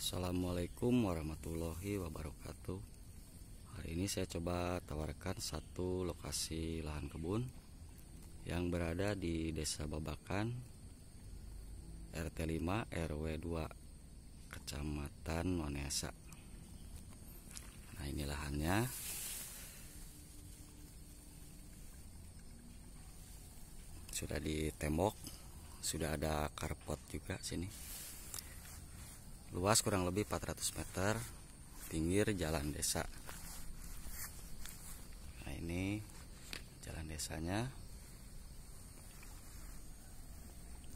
Assalamualaikum warahmatullahi wabarakatuh. Hari ini saya coba tawarkan satu lokasi lahan kebun yang berada di Desa Babakan, RT 5 RW 2, Kecamatan Wanayasa. Nah, ini lahannya. Sudah ditembok, sudah ada carport juga sini. Luas kurang lebih 400 meter, pinggir jalan desa. Nah, ini jalan desanya.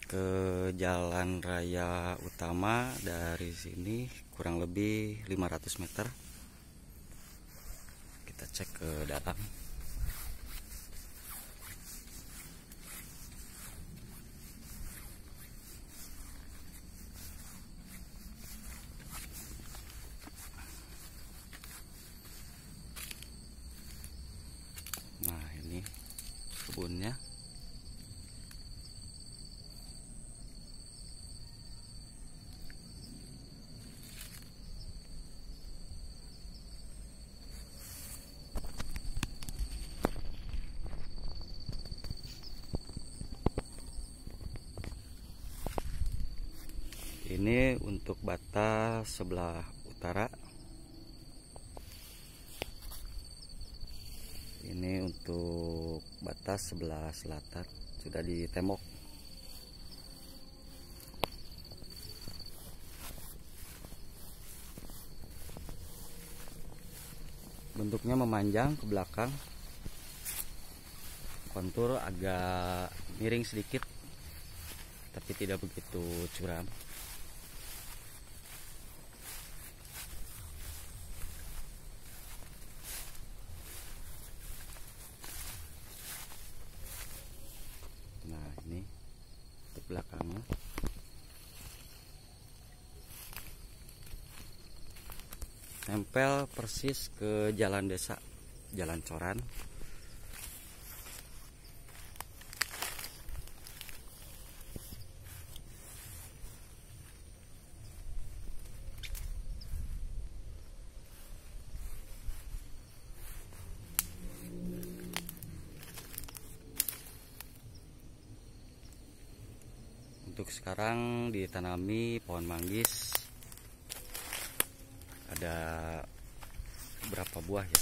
Ke jalan raya utama dari sini kurang lebih 500 meter. Kita cek ke dalam. Nah, ini kebunnya. Ini untuk batas sebelah utara. Ini untuk batas sebelah selatan, sudah ditembok. Bentuknya memanjang ke belakang. Kontur agak miring sedikit, tapi tidak begitu curam. Nah, ini untuk belakangnya. Nempel persis ke jalan desa, jalan coran. Untuk sekarang ditanami pohon manggis. Ada berapa buah ya?